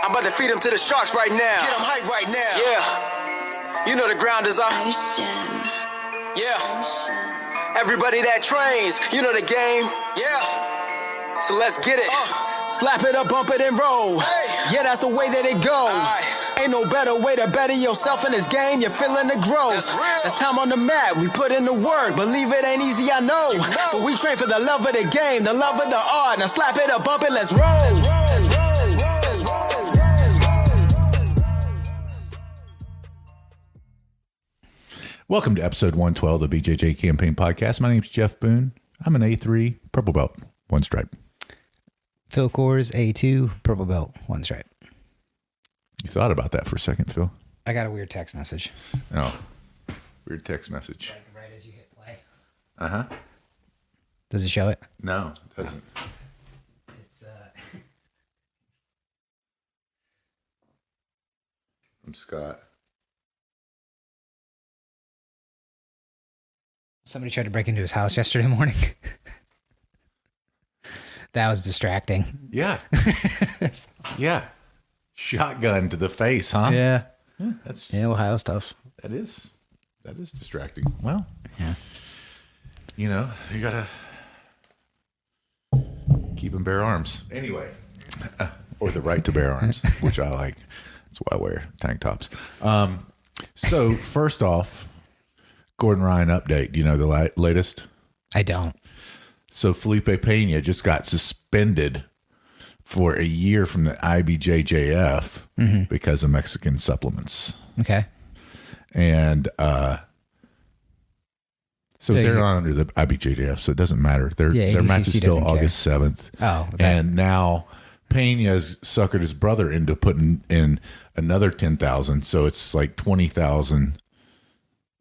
I'm about to feed him to the sharks right now. Get him hype right now. Yeah. You know the ground is up. Yeah. Everybody that trains, you know the game. Yeah. So let's get it. Slap it up, bump it, and roll. Hey. Yeah, that's the way that it go. Ain't no better way to better yourself in this game. You're feeling the growth. That's time on the mat. We put in the work. Believe it ain't easy, I know. But we train for the love of the game, the love of the art. Now slap it up, bump it, let's roll. Welcome to episode 112 of the BJJ Campaign podcast. My name's Jeff Boone. I'm an A3 purple belt, one stripe. Phil Coors, A2, purple belt, one stripe. You thought about that for a second, Phil? I got a weird text message. Oh, weird text message. Right as you hit play. Uh-huh. Does it show it? No, it doesn't. It's From Scott. Somebody tried to break into his house yesterday morning. That was distracting. Yeah. Yeah. Shotgun to the face, huh? Yeah. That's Ohio stuff. That is distracting. Well, yeah. You know, you gotta keep them bare arms. Anyway, or the right to bear arms, which I like. That's why I wear tank tops. So first off, Gordon Ryan update. Do you know the latest? I don't. So Felipe Pena just got suspended for a year from the IBJJF because of Mexican supplements. Okay. And so they're not under the IBJJF, so it doesn't matter. Their match is still August 7th. Oh, okay. And now Pena's suckered his brother into putting in another 10,000, so it's like 20,000.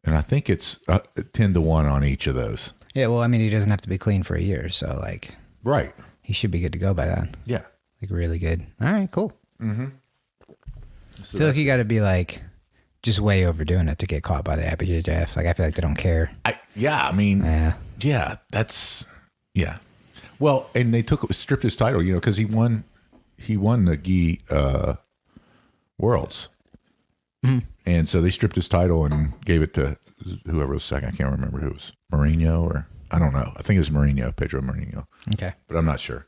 And I think it's 10-1 on each of those. Yeah, well, I mean, he doesn't have to be clean for a year, so like, right? He should be good to go by then. Yeah, like really good. All right, cool. Mm-hmm. So I feel like you got to be like just way overdoing it to get caught by the IBJJF. Like I feel like they don't care. Yeah. Well, and they stripped his title, you know, because he won the Gi Worlds, and so they stripped his title and gave it to whoever was second. I can't remember who it was. Mourinho, or I don't know. I think it was Mourinho, Pedro Mourinho. Okay. But I'm not sure.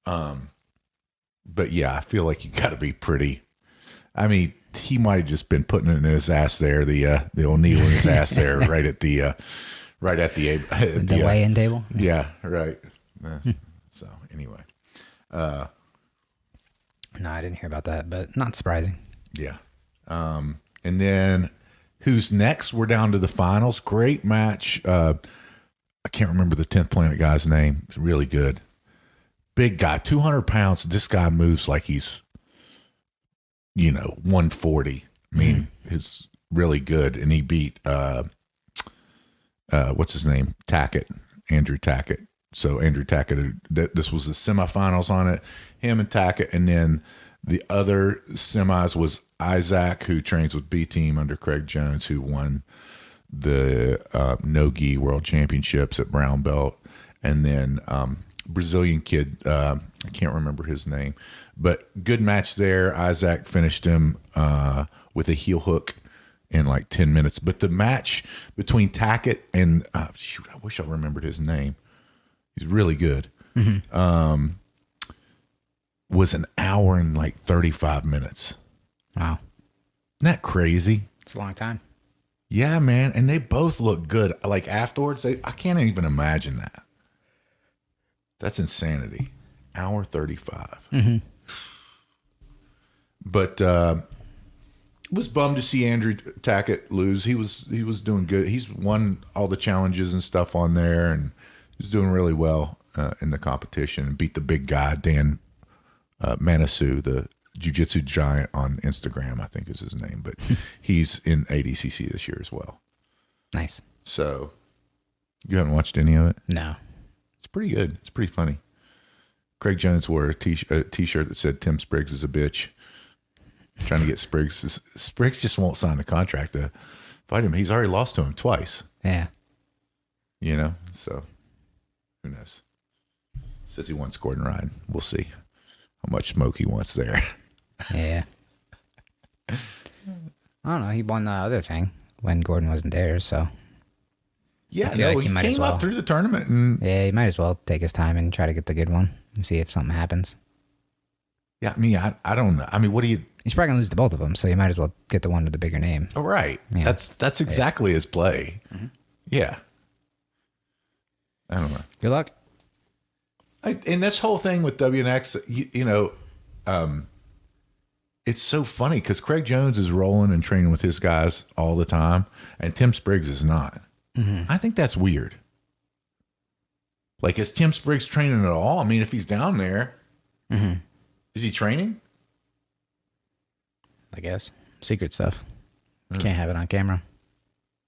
But yeah, I feel like you got to be pretty. I mean, he might have just been putting it in his ass there, the old needle in his ass there, right at the weigh-in table. Yeah, right. So anyway, no, I didn't hear about that, but not surprising. Yeah. And then who's next? We're down to the finals. Great match. I can't remember the 10th Planet guy's name. It's really good. Big guy, 200 pounds. This guy moves like he's, 140. I mean, he's really good. And he beat, what's his name? Andrew Tackett. So Andrew Tackett, this was the semifinals on it. Him and Tackett. And then the other semis was Isaac, who trains with B Team under Craig Jones, who won the no-gi world championships at brown belt. And then Brazilian kid, I can't remember his name, but good match there. Isaac finished him with a heel hook in like 10 minutes. But the match between Tackett and, I wish I remembered his name. He's really good. Was an hour and like 35 minutes. Wow. Isn't that crazy? It's a long time. Yeah, man. And they both look good. Like afterwards, I can't even imagine that. That's insanity. Hour 35. But was bummed to see Andrew Tackett lose. He was doing good. He's won all the challenges and stuff on there, and he's doing really well in the competition, and beat the big guy, Dan Manasu, the jiu-jitsu giant on Instagram, I think is his name, but he's in ADCC this year as well. Nice. So you haven't watched any of it? No. It's pretty good. It's pretty funny. Craig Jones wore a t-shirt that said Tim Spriggs is a bitch. Trying to get Spriggs. Spriggs just won't sign the contract to fight him. He's already lost to him twice. Yeah. So who knows? Says he wants Gordon Ryan. We'll see how much smoke he wants there. Yeah. I don't know. He won the other thing when Gordon wasn't there, so. Yeah, I feel no, like he he might came as well. up through the tournament, and Yeah, he might as well take his time and try to get the good one and see if something happens. yeah, I mean, I don't know. I mean, what do you? He's probably gonna lose to both of them, so you might as well get the one with the bigger name. Oh, right. Yeah. That's exactly his play. Yeah. I don't know. Good luck. And this whole thing with WNX, you know, it's so funny because Craig Jones is rolling and training with his guys all the time, and Tim Spriggs is not. I think that's weird. Like, is Tim Spriggs training at all? I mean, if he's down there, is he training? I guess. Secret stuff. You can't have it on camera.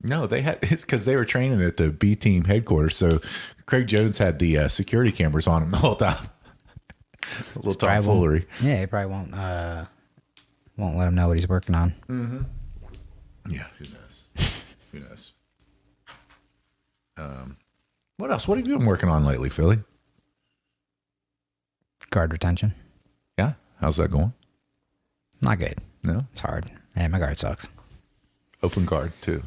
No, it's because they were training at the B team headquarters. So Craig Jones had the security cameras on him the whole time. A little tomfoolery. Yeah, he probably won't let him know what he's working on. Yeah, who knows? Who knows? What else? What have you been working on lately, Philly? Guard retention. Yeah, how's that going? Not good. No, It's hard. And my guard sucks. open guard too.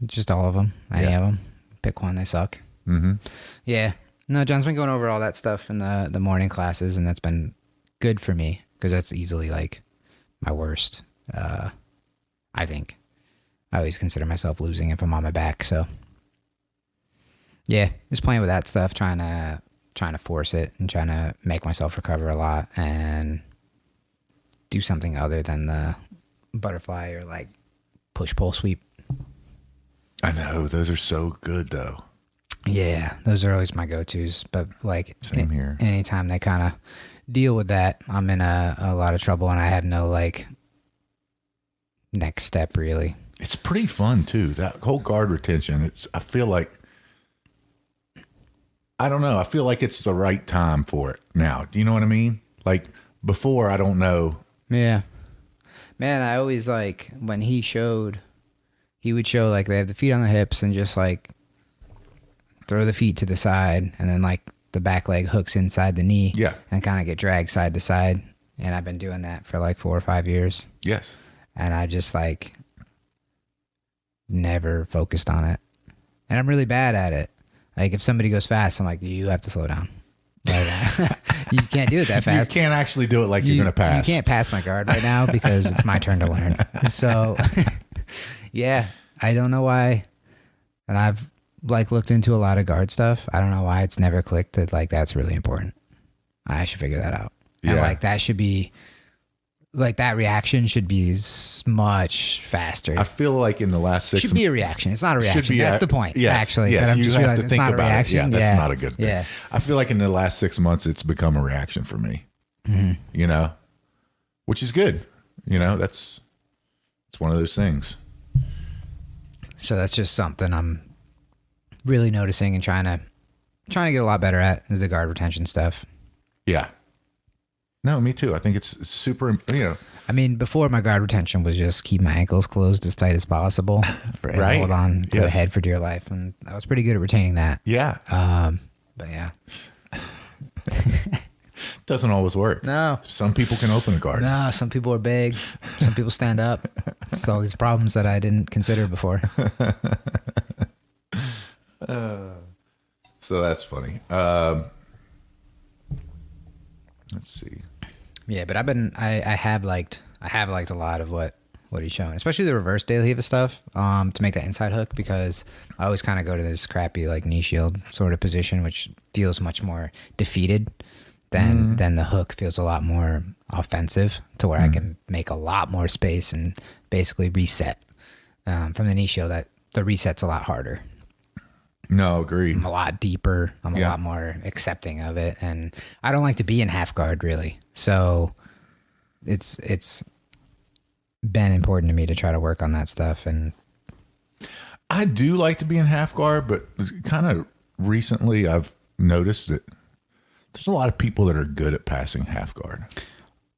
Just all of them. Any of them. Pick one, they suck. Yeah. No, John's been going over all that stuff in the morning classes, and that's been good for me because that's easily like my worst. I think. I always consider myself losing if I'm on my back, so yeah, just playing with that stuff, trying to force it and trying to make myself recover a lot and do something other than the butterfly or like push pull sweep. I know those are so good though. Yeah, those are always my go-tos, but like Same here. Anytime they kind of deal with that, I'm in a lot of trouble, and I have no like next step really. It's pretty fun too. That whole guard retention. I feel like, I don't know. I feel like it's the right time for it now. Do you know what I mean? Like before, I don't know. Yeah. Man, I always like when he would show like they have the feet on the hips and just like throw the feet to the side and then like the back leg hooks inside the knee. Yeah. And kind of get dragged side to side. And I've been doing that for like 4 or 5 years. Yes. And I just like never focused on it. And I'm really bad at it. Like if somebody goes fast, I'm like, you have to slow down. Like, you can't do it that fast. You can't actually do it like you're going to pass. You can't pass my guard right now because it's my turn to learn. So, yeah, I don't know why. And I've like looked into a lot of guard stuff. I don't know why it's never clicked that like that's really important. I should figure that out. And Yeah. like that should be like that reaction should be much faster. I feel like in the last 6 Should be a reaction. It's not a reaction. That's the point. Yes, actually. yes, But I'm you just have realizing to it's think not a about it. reaction. Yeah, that's not a good thing. Yeah. I feel like in the last 6 months, it's become a reaction for me. You know, which is good. You know, it's one of those things. So that's just something I'm really noticing and trying to get a lot better at is the guard retention stuff. Yeah. No, me too. I think it's super. You know, I mean, before my guard retention was just keep my ankles closed as tight as possible and Right. hold on to the Yes. head for dear life. And I was pretty good at retaining that. yeah, But yeah. doesn't always work. No. Some people can open a guard. No, some people are big. Some people stand up. It's all these problems that I didn't consider before. So that's funny. Let's see. Yeah, but I have liked a lot of what he's showing, especially the reverse De La Riva stuff, to make that inside hook, because I always kind of go to this crappy like knee shield sort of position, which feels much more defeated than the hook feels a lot more offensive, to where I can make a lot more space and basically reset. From the knee shield, that the reset's a lot harder. No, agreed. I'm a lot deeper. I'm a Yeah. lot more accepting of it, and I don't like to be in half guard really. So it's been important to me to try to work on that stuff. And I do like to be in half guard, but kind of recently I've noticed that there's a lot of people that are good at passing half guard.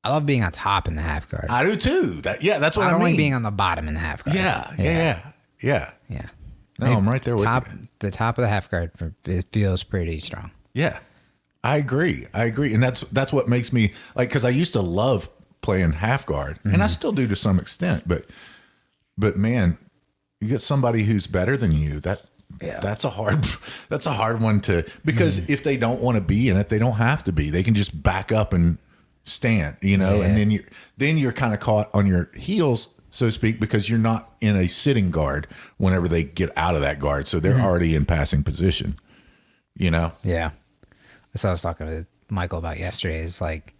I love being on top in the half guard. I do too. That's what I don't mean. like being on the bottom in the half guard. Yeah. Yeah. No, I'm right there with you. The top of the half guard, it feels pretty strong. Yeah, I agree. And that's what makes me like, because I used to love playing half guard, and I still do to some extent. But man, you get somebody who's better than you. That's a hard one to, because if they don't want to be in it, they don't have to be. They can just back up and stand, and then you're kind of caught on your heels, so to speak, because you're not in a sitting guard whenever they get out of that guard. So they're already in passing position, Yeah. That's what I was talking with Michael about yesterday, is like,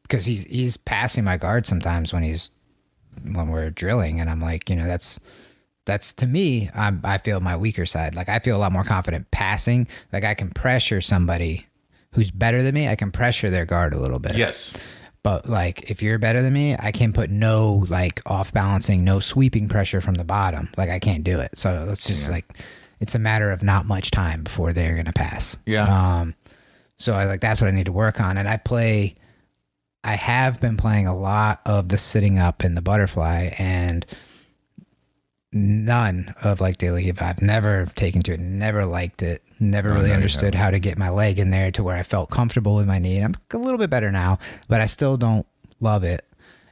because he's passing my guard sometimes when we're drilling, and I'm like, that's to me, I feel my weaker side. Like I feel a lot more confident passing. Like I can pressure somebody who's better than me. I can pressure their guard a little bit. Yes. But like if you're better than me, I can put no like off balancing, no sweeping pressure from the bottom. Like I can't do it. So it's just like, it's a matter of not much time before they're gonna pass. Yeah. So that's what I need to work on. And I have been playing a lot of the sitting up and the butterfly, and none of like daily give. I've never taken to it, never liked it, never really understood how to get my leg in there to where I felt comfortable with my knee. I'm a little bit better now, but I still don't love it.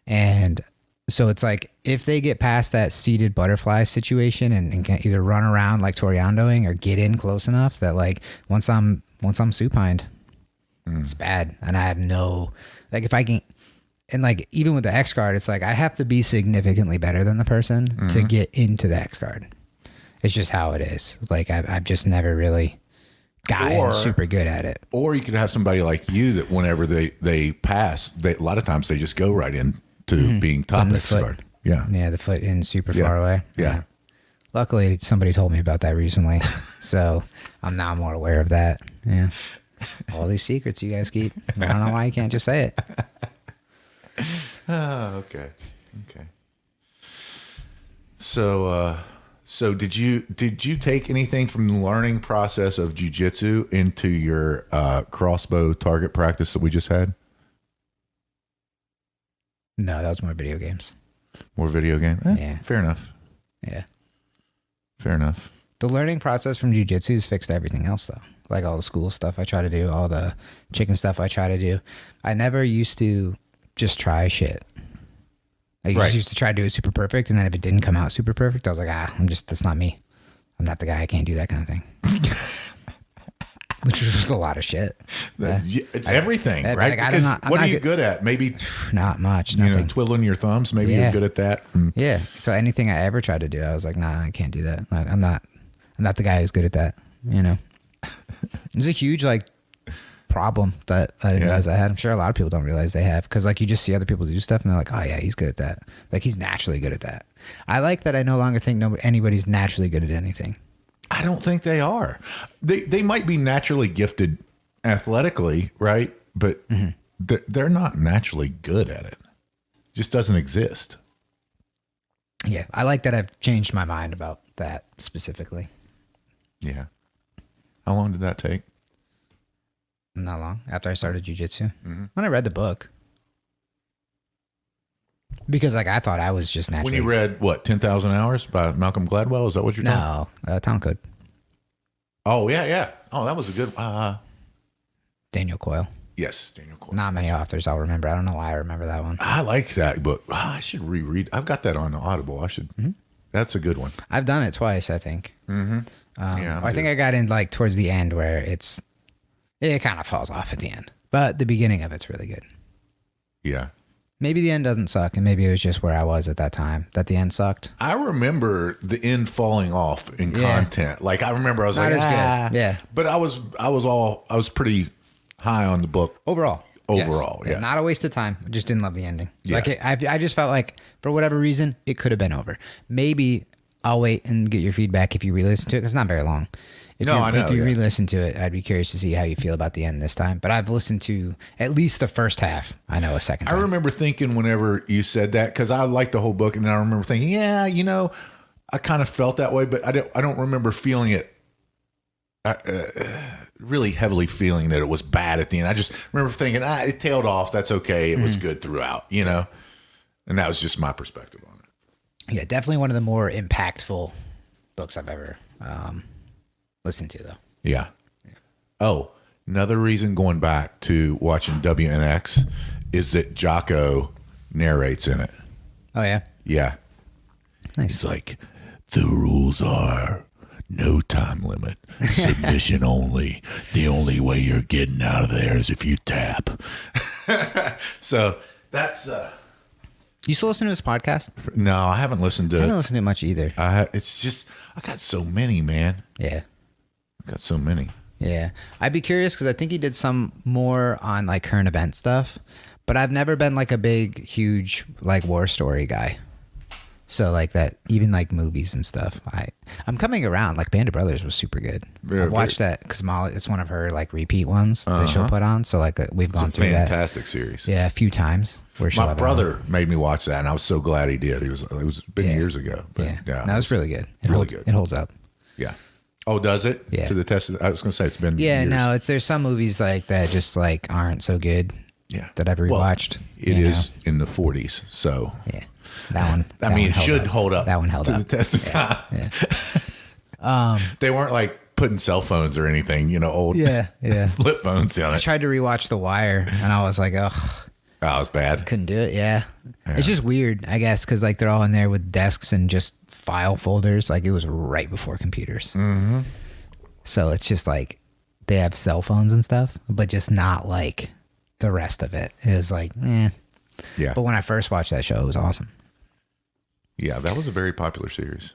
And so it's like, if they get past that seated butterfly situation and can either run around like Toriandoing or get in close enough that like once I'm supined, it's bad. And I have no, like if I can, and like even with the X guard, it's like I have to be significantly better than the person to get into the X guard. It's just how it is. Like I've just never really gotten super good at it. Or you could have somebody like you that whenever they pass, a lot of times they just go right into being top X guard. Yeah. Yeah, the foot in super far away. Yeah. Luckily, somebody told me about that recently, so I'm now more aware of that. Yeah. All these secrets you guys keep. I don't know why you can't just say it. Oh, okay. So did you take anything from the learning process of jiu-jitsu into your crossbow target practice that we just had? No, that was more video games. More video game? Yeah. Fair enough. Yeah. Fair enough. The learning process from jiu-jitsu has fixed everything else, though. Like all the school stuff I try to do, all the chicken stuff I try to do. I never used to just try shit. I just used to try to do it super perfect, and then if it didn't come out super perfect, I was like, that's not me. I'm not the guy. I can't do that kind of thing. Which was just a lot of shit. It's everything, right? Like, because what are you good at? Maybe not much. Nothing. Twiddling your thumbs. Maybe you're good at that. Yeah. So anything I ever tried to do, I was like, nah, I can't do that. Like, I'm not the guy who's good at that. It's a huge problem that I didn't realize I had. I'm sure a lot of people don't realize they have, because you just see other people do stuff and they're like, oh yeah, he's good at that. Like he's naturally good at that. I like that I no longer think anybody's naturally good at anything. I don't think they are. They might be naturally gifted athletically, right? But they're not naturally good at it. It just doesn't exist. Yeah, I like that I've changed my mind about that specifically. Yeah. How long did that take? Not long. After I started jiu-jitsu. When I read the book. Because I thought I was just naturally... When you read, 10,000 Hours by Malcolm Gladwell? Is that what you're talking? No, Town Code. Oh, yeah. Oh, that was a good... Daniel Coyle. Yes, Daniel Coyle. Not many authors I'll remember. I don't know why I remember that one. I like that book. I should reread. I've got that on Audible. I should... That's a good one. I've done it twice, I think. Yeah, I think I got in towards the end where it kind of falls off at the end. But the beginning of it's really good. Yeah. Maybe the end doesn't suck, and maybe it was just where I was at that time that the end sucked. I remember the end falling off in content. Like I remember I was Not like, as good. Yeah. But I was pretty high on the book overall. Yeah. Not a waste of time. I just didn't love the ending. Yeah. I just felt like for whatever reason it could have been over. Maybe I'll wait and get your feedback if you re-listen to it, because it's not very long. If you re-listen to it, I'd be curious to see how you feel about the end this time. But I've listened to at least the first half. I know a second time. I remember thinking whenever you said that, because I liked the whole book, and I remember thinking, I kind of felt that way, but I don't remember feeling it really heavily, feeling that it was bad at the end. I just remember thinking, it tailed off. That's okay. It was good throughout, and that was just my perspective on it. Yeah, definitely one of the more impactful books I've ever listened to, though. Yeah. Oh, Another reason going back to watching WNX is that Jocko narrates in it. Oh yeah. Yeah. Nice. He's like, the rules are no time limit, submission only. The only way you're getting out of there is if you tap. So that's. You still listen to his podcast? No, I haven't listened to. I haven't listened to it much either. It's just I got so many, man. Yeah. I got so many. Yeah. I'd be curious because I think he did some more on like current event stuff, but I've never been like a big, huge like war story guy. So like that, even like movies and stuff. I'm coming around. Like Band of Brothers was super good. Yeah, I've watched that because Molly, it's one of her like repeat ones that she'll put on. So like we've gone through that. Fantastic series. Yeah, a few times. Where My brother made me watch that, and I was so glad he did. It was been years ago. But yeah, that was really good. Good. It holds up. Yeah. Oh, does it? Yeah. To the test. I was going to say it's been. Yeah, years. no, there's some movies like that just like aren't so good. Yeah. That I've rewatched. It is in the 40s, so. Yeah. That one. I mean, it should hold up. That one held to up the test of time. Yeah. They weren't like putting cell phones or anything, old Yeah. flip phones on I it. tried to rewatch The Wire, and I was like, ugh, Oh, it was bad. couldn't do it. Yeah. It's just weird, I guess, because like they're all in there with desks and just file folders. Like it was right before computers. Mm-hmm. So it's just like they have cell phones and stuff, but just not like the rest of it. It was like, eh. Yeah. But when I first watched that show, it was awesome. Yeah, that was a very popular series.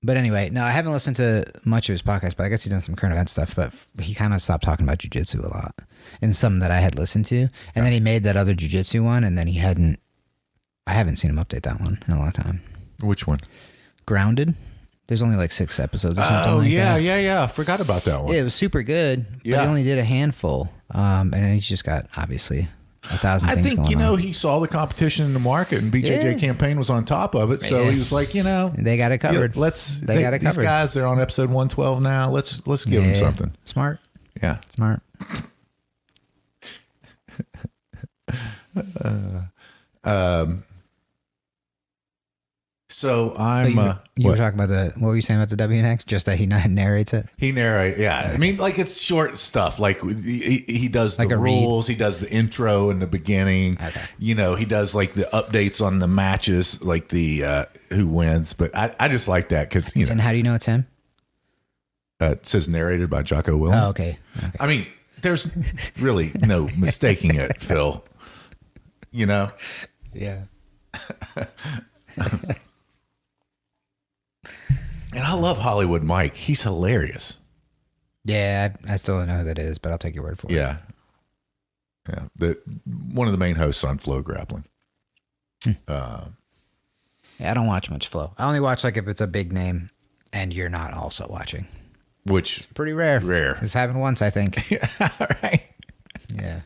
But anyway, no, I haven't listened to much of his podcast, but I guess he's done some current event stuff. But he kind of stopped talking about jiu-jitsu a lot, and some that I had listened to. And then he made that other jiu-jitsu one, and then I haven't seen him update that one in a long time. Which one? Grounded. There's only like 6 episodes or something. Oh, like yeah, that. yeah. I forgot about that one. Yeah, it was super good, but Yeah. he only did a handful. And then he's just got, obviously, 1,000 I things think, going on. he saw the competition in the market, and BJJ Yeah. Campaign was on top of it. So Yeah. he was like, They got it covered. They got it these covered. guys, they're on episode 112 now. Let's give them something. Smart. Yeah. Smart. So I'm. You were what? talking about what were you saying about the WNX? Just that he narrates it? He narrates, yeah. I mean, like it's short stuff. Like he does Like the a read. rules. He does the intro in the beginning. Okay. He does like the updates on the matches, like the who wins. But I just like that because And how do you know it's him? it says narrated by Jocko Willem. Oh, okay. I mean, there's really no mistaking it, Phil. Yeah. And I love Hollywood Mike. He's hilarious. Yeah, I still don't know who that is, but I'll take your word for it. Yeah. Yeah. One of the main hosts on Flow Grappling. Yeah, I don't watch much Flow. I only watch like if it's a big name and you're not also watching. Which Pretty rare. Rare. It's happened once, I think. all right. Yeah.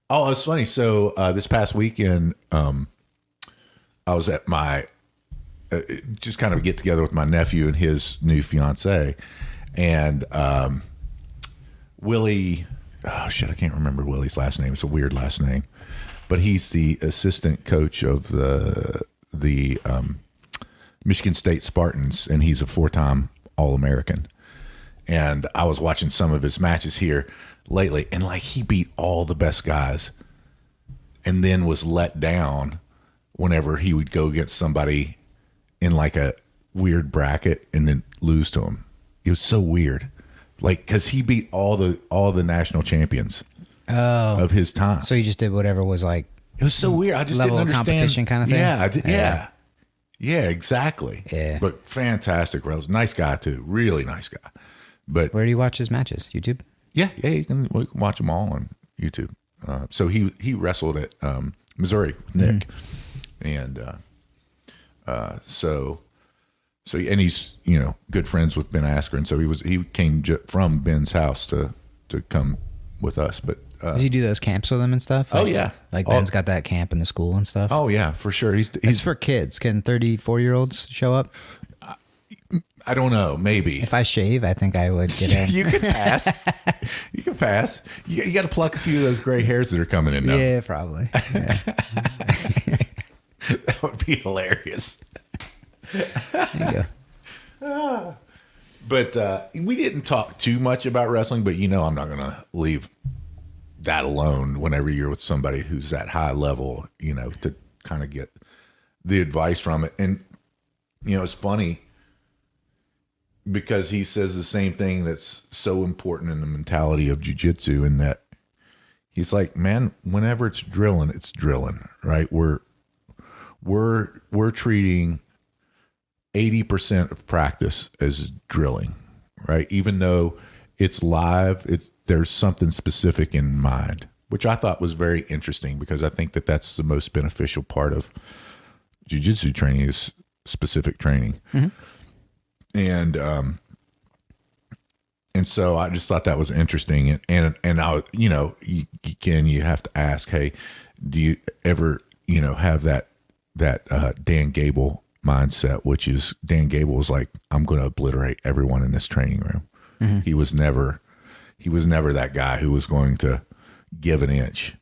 Oh, it's funny. So this past weekend, I was at my just kind of get together with my nephew and his new fiance, and Willie. Oh shit, I can't remember Willie's last name. It's a weird last name, but he's the assistant coach of the Michigan State Spartans, and he's a 4-time All-American. And I was watching some of his matches here lately, and like he beat all the best guys, and then was let down whenever he would go against somebody in like a weird bracket and then lose to him. It was so weird, like because he beat all the national champions of his time. So you just did whatever was like. It was so weird. I just level didn't of understand. competition kind of thing? Yeah, yeah, exactly. Yeah. But fantastic. Nice guy too. Really nice guy. But Where do you watch his matches? YouTube? yeah, we can watch them all on YouTube. So he wrestled at Missouri with Nick, and so and he's good friends with Ben Askren. So he came from Ben's house to come with us. But Does he do those camps with them and stuff? Oh, Like- yeah. Like Oh. Ben's got that camp in the school and stuff. oh yeah, for sure. It's He's for kids. Can 34-year-olds show up? I don't know, maybe. If I shave, I think I would get in. You can pass. You can pass. You got to pluck a few of those gray hairs that are coming in now. Yeah, probably. Yeah. That would be hilarious. There you go. But we didn't talk too much about wrestling, but I'm not going to leave that alone whenever you're with somebody who's at high level, to kind of get the advice from it. And, it's funny because he says the same thing that's so important in the mentality of jiu-jitsu, in that he's like, man, whenever it's drilling, right? We're treating 80% of practice as drilling, right? Even though it's live, there's something specific in mind, which I thought was very interesting, because I think that that's the most beneficial part of jiu-jitsu training, is specific training. Mm-hmm. And so I just thought that was interesting. And I, you have to ask, hey, do you ever, have that Dan Gable mindset, which is, Dan Gable was like, I'm going to obliterate everyone in this training room. Mm-hmm. He was never that guy who was going to give an inch.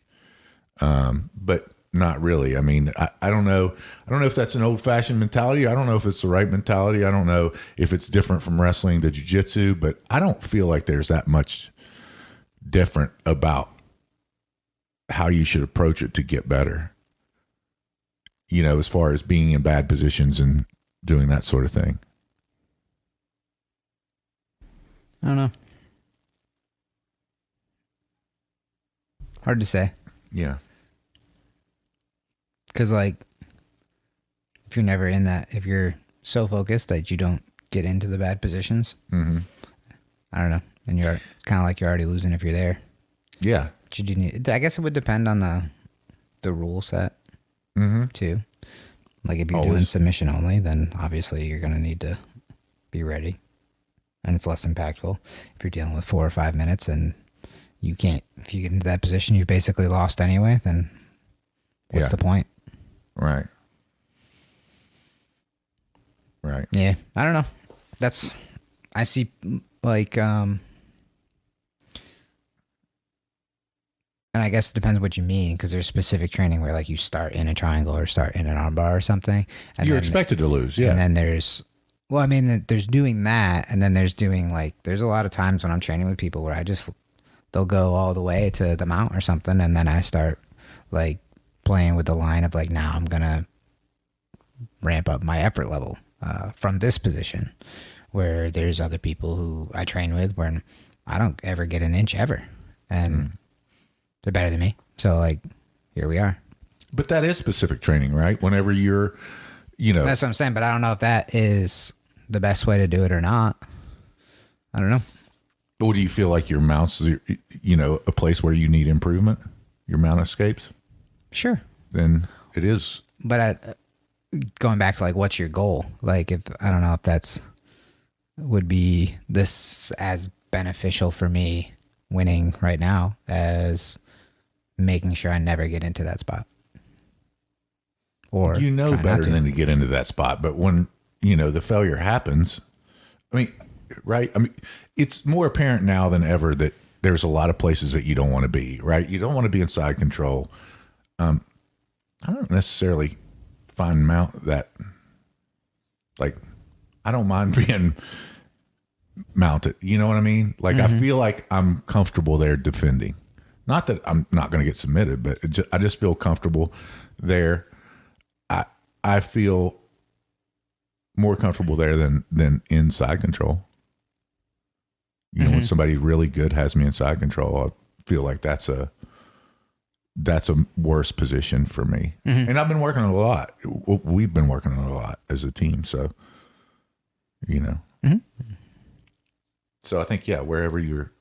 But not really. I mean, I don't know. I don't know if that's an old fashioned mentality. I don't know if it's the right mentality. I don't know if it's different from wrestling to jiu-jitsu, but I don't feel like there's that much different about how you should approach it to get better. As far as being in bad positions and doing that sort of thing. I don't know. Hard to say. Yeah. Because, if you're never in that, if you're so focused that you don't get into the bad positions, mm-hmm. I don't know. And you're kind of like you're already losing if you're there. Yeah. I guess it would depend on the rule set, mm-hmm. too. Like, if you're doing submission only, then obviously you're going to need to be ready. And it's less impactful. If you're dealing with 4 or 5 minutes and you can't, if you get into that position, you've basically lost anyway, then what's the point? Right. Yeah. I don't know. I see, and I guess it depends what you mean, because there's specific training where, you start in a triangle or start in an armbar or something. And you're expected to lose, yeah. And then there's doing that, and then there's doing, there's a lot of times when I'm training with people where they'll go all the way to the mount or something, and then I start, playing with the line of, now I'm going to ramp up my effort level from this position, where there's other people who I train with where I don't ever get an inch ever. And they're better than me. So, here we are. But that is specific training, right? Whenever you're, That's what I'm saying, but I don't know if that is the best way to do it or not. I don't know. But do you feel like your mounts, a place where you need improvement? Your mount escapes? Sure. Then it is. But going back to, what's your goal? If I don't know if would be this as beneficial for me winning right now as making sure I never get into that spot. Or better than to get into that spot, but when the failure happens, right? It's more apparent now than ever that there's a lot of places that you don't want to be, right? You don't want to be in side control. I don't necessarily find mount that, I don't mind being mounted. You know what I mean? I feel like I'm comfortable there defending. Not that I'm not going to get submitted, but I just feel comfortable there. I feel more comfortable there than in side control. When somebody really good has me in side control, I feel like that's a worse position for me. Mm-hmm. And I've been working on it a lot. We've been working on it a lot as a team. So, Mm-hmm. So I think, wherever you're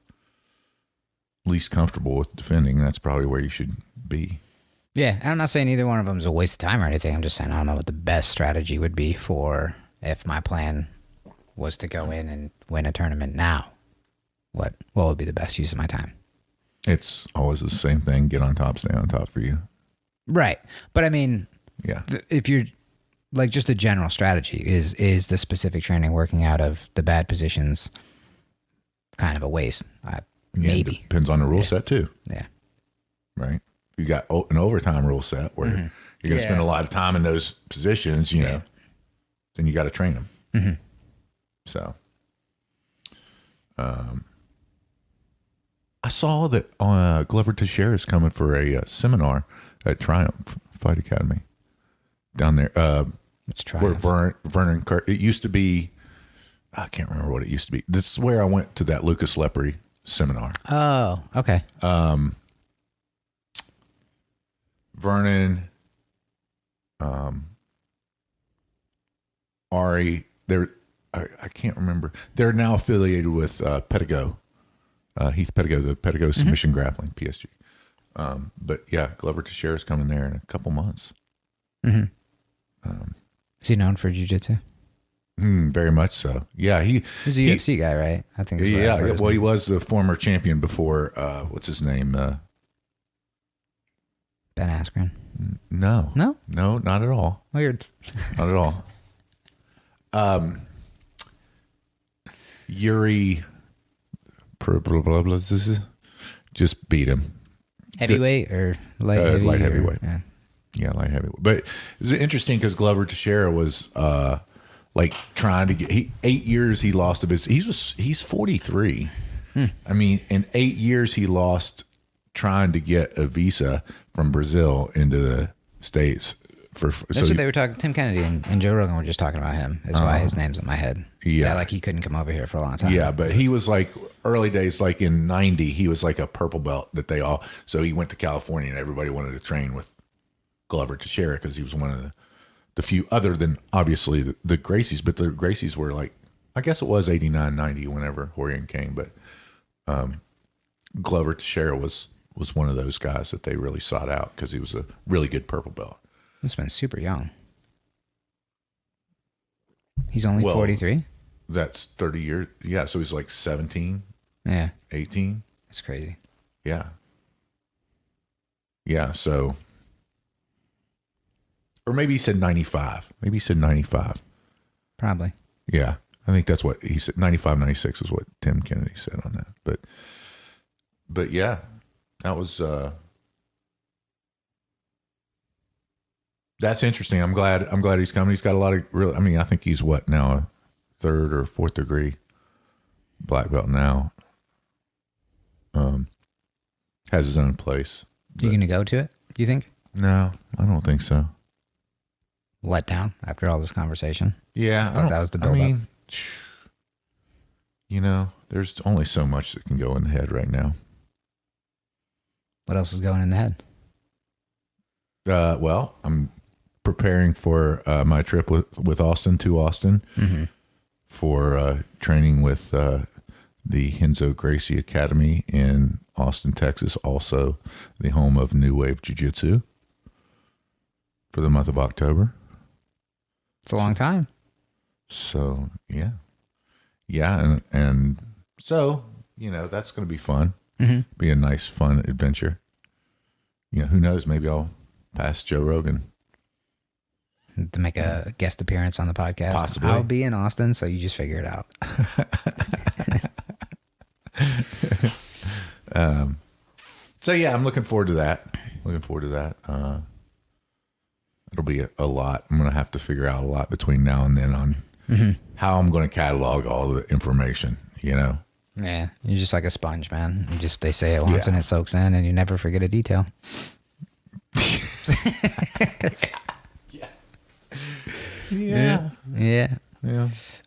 least comfortable with defending, that's probably where you should be. Yeah, and I'm not saying either one of them is a waste of time or anything. I'm just saying I don't know what the best strategy would be for if my plan was to go in and win a tournament now. What would be the best use of my time? It's always the same thing. Get on top, stay on top for you. Right. But I mean, yeah. If you're just a general strategy, is the specific training working out of the bad positions kind of a waste? Maybe. Depends on the rule set too. Yeah. Right. You got an overtime rule set where you're going to spend a lot of time in those positions, then you got to train them. Mm-hmm. So I saw that Glover Teixeira is coming for a seminar at Triumph Fight Academy down there. It's Where Triumph. Vernon Kirk. It used to be. I can't remember what it used to be. This is where I went to that Lucas Lepre seminar. Oh, okay. Vernon, Ari, I can't remember. They're now affiliated with Pedigo, Heath Pedigo, the Pedigo Submission Grappling, PSG. But yeah, Glover Teixeira is coming there in a couple months. Is he known for jiu-jitsu? Very much so. Yeah, He's a UFC guy, right? I think. Yeah, well, he was the former champion before. What's his name? Ben Askren. No, not at all. Weird. Not at all. Yuri, just beat him. Heavyweight or light light heavyweight. Yeah. Yeah, light heavyweight. But it's interesting because Glover Teixeira was like trying to get 8 years. He lost a business. He's 43. I mean, in 8 years he lost trying to get a visa from Brazil into the States. That's what they were talking. Tim Kennedy and Joe Rogan were just talking about him. That's why his name's in my head. Yeah, like he couldn't come over here for a long time. Yeah, but he was like early days, like in '90, he was like a purple belt that they all. So he went to California, and everybody wanted to train with Glover Teixeira because he was one of the few, other than obviously the Gracies. But the Gracies were like, I guess it was 89, 90 whenever Horian came. But Glover Teixeira was one of those guys that they really sought out because he was a really good purple belt. He's been super young. He's only 43? That's 30 years. Yeah, so he's like 17, Yeah. 18. That's crazy. Yeah. Yeah, so. Or maybe he said 95. Maybe he said 95. Probably. Yeah, I think that's what he said. 95, 96 is what Tim Kennedy said on that. But yeah, that was. That's interesting. I'm glad he's coming. He's got a lot of real. I mean, I think he's what now, a 3rd or 4th degree black belt now. Has his own place. You gonna go to it? Do you think? No, I don't think so. Let down after all this conversation. Yeah, I thought that was the build up. You know, there's only so much that can go in the head right now. What else is going in the head? Well, I'm preparing for my trip with Austin to Austin for training with the Renzo Gracie Academy in Austin, Texas, also the home of New Wave Jiu-Jitsu, for the month of October. It's a long time. So, yeah. Yeah, and so, you know, that's going to be fun. Be a nice, fun adventure. You know, who knows? Maybe I'll pass Joe Rogan. To make a guest appearance on the podcast. Possibly. I'll be in Austin, so you just figure it out. So yeah, I'm looking forward to that. It'll be a lot. I'm going to have to figure out a lot between now and then on how I'm going to catalog all the information, you know? Yeah. You're just like a sponge, man. They say it once and it soaks in and you never forget a detail. Yeah.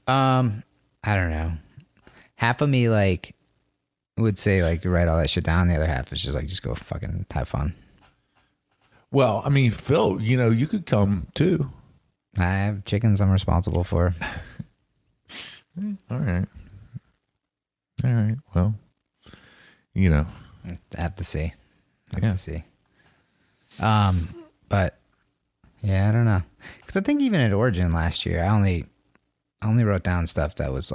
I don't know. Half of me would say write all that shit down. The other half is just go fucking have fun. Well, I mean, Phil, you know, you could come too. I have chickens I'm responsible for. All right. Well, you know, I have to see. But yeah, I don't know. Cause I think even at Origin last year, I only wrote down stuff that was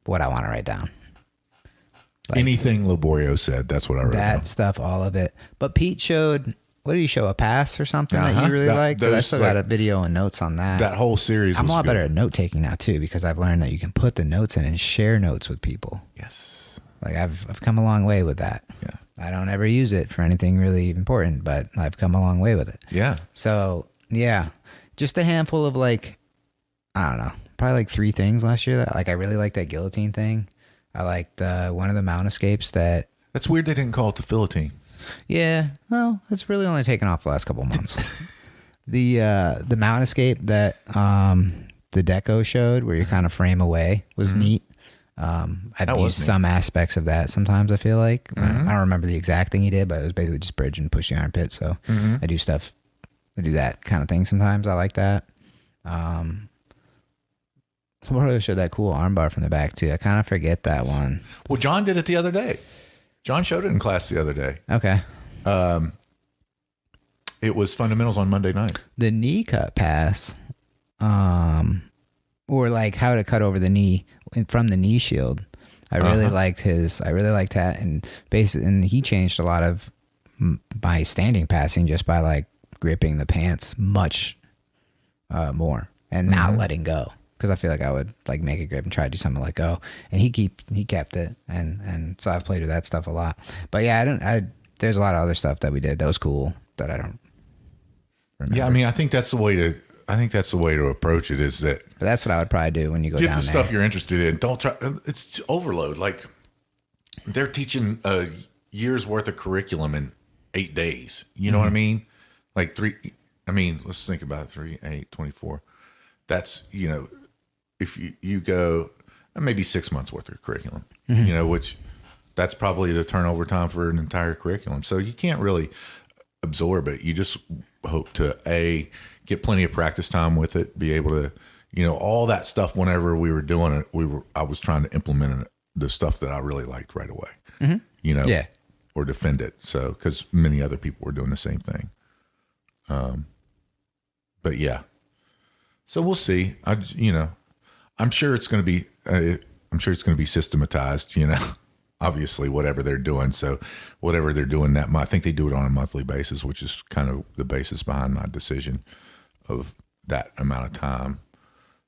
what I want to write down. Anything Laborio said, that's what I wrote down. That stuff, all of it. But Pete showed, what did he show? A pass or something that you really liked? I still got a video and notes on that. That whole series I'm was a lot good. better at note taking now too, because I've learned that you can put the notes in and share notes with people. Yes. I've come a long way with that. Yeah. I don't ever use it for anything really important, but I've come a long way with it. Yeah. So yeah, just a handful of I don't know, probably like 3 things last year that like I really liked that guillotine thing. I liked one of the mount escapes that. That's weird they didn't call it the Philippine. Yeah, well, it's really only taken off the last couple months. The mount escape that the deco showed, where you kind of frame away, was neat. I've used some aspects of that sometimes. I feel like I don't remember the exact thing he did, but it was basically just bridge and push the armpit. So I do that kind of thing sometimes. I like that. What showed that cool armbar from the back too? I kind of forget that one. Well, John did it the other day. John showed it in class the other day. Okay. It was fundamentals on Monday night. The knee cut pass, or like how to cut over the knee from the knee shield. I really liked that, and he changed a lot of my standing passing just by like gripping the pants much more and not letting go. Because I feel like I would like make a grip and try to do something like go, and he kept it, and so I've played with that stuff a lot. But yeah, there's a lot of other stuff that we did that was cool that I don't remember. Yeah, I mean, I think that's the way to approach it. Is that? But that's what I would probably do when you go get down the stuff you're interested in. Don't try. It's overload. Like they're teaching a year's worth of curriculum in 8 days. You know what I mean? Like 3. I mean, let's think about it, 3, 8, 24. That's, if you go maybe 6 months worth of curriculum, which that's probably the turnover time for an entire curriculum. So you can't really absorb it. You just hope to get plenty of practice time with it, be able to, all that stuff. Whenever we were doing it, I was trying to implement the stuff that I really liked right away, or defend it. So, cause many other people were doing the same thing. But yeah, so we'll see. I'm sure it's going to be systematized, obviously whatever they're doing. So whatever they're doing I think they do it on a monthly basis, which is kind of the basis behind my decision of that amount of time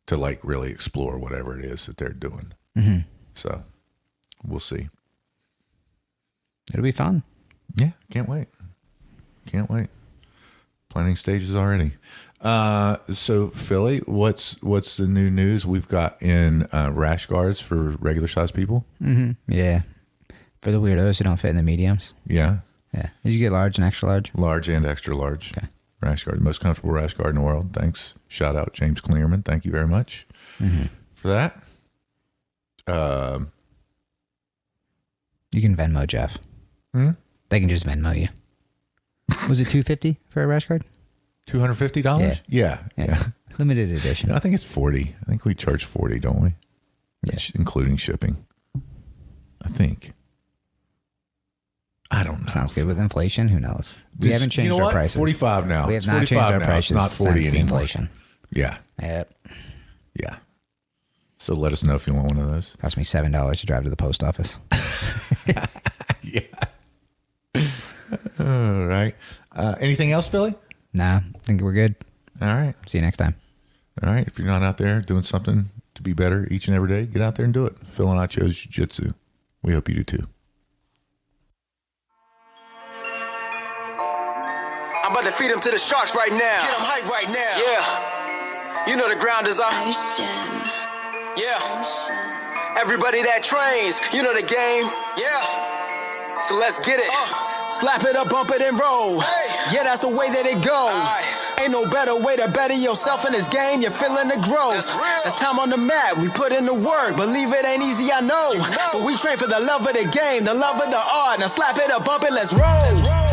to like really explore whatever it is that they're doing. So we'll see. It'll be fun. Yeah. Can't wait. Planning stages already. So Philly, what's the new news we've got in rash guards for regular size people? Yeah, for the weirdos who don't fit in the mediums. Yeah. Did you get large and extra large? Large and extra large. Okay. Rash guard, the most comfortable rash guard in the world. Thanks. Shout out James Clearman. Thank you very much for that. You can Venmo Jeff. They can just Venmo you. Was it $250 for a rash guard? $250? Yeah. Limited edition. I think it's $40. I think we charge $40, don't we? Yeah. Including shipping. I think. I don't know. Sounds good with inflation. Who knows? We haven't changed our prices. 45 now. We have not changed our prices. It's not 40 since anymore. Inflation. Yeah. Yep. Yeah. So let us know if you want one of those. Cost me $7 to drive to the post office. Yeah. All right. Anything else, Billy? Nah, I think we're good. All right. See you next time. All right. If you're not out there doing something to be better each and every day, get out there and do it. Phil and I chose jiu-jitsu. We hope you do too. I'm about to feed him to the sharks right now. Get him hype right now. Yeah. You know the ground is up. Yeah. Everybody that trains, you know the game. Yeah. So let's get it. Slap it up, bump it, and roll. Yeah, that's the way that it goes. Ain't no better way to better yourself in this game. You're feeling the growth. That's time on the mat. We put in the work. Believe it ain't easy, I know. But we train for the love of the game, the love of the art. Now slap it up, bump it, let's roll.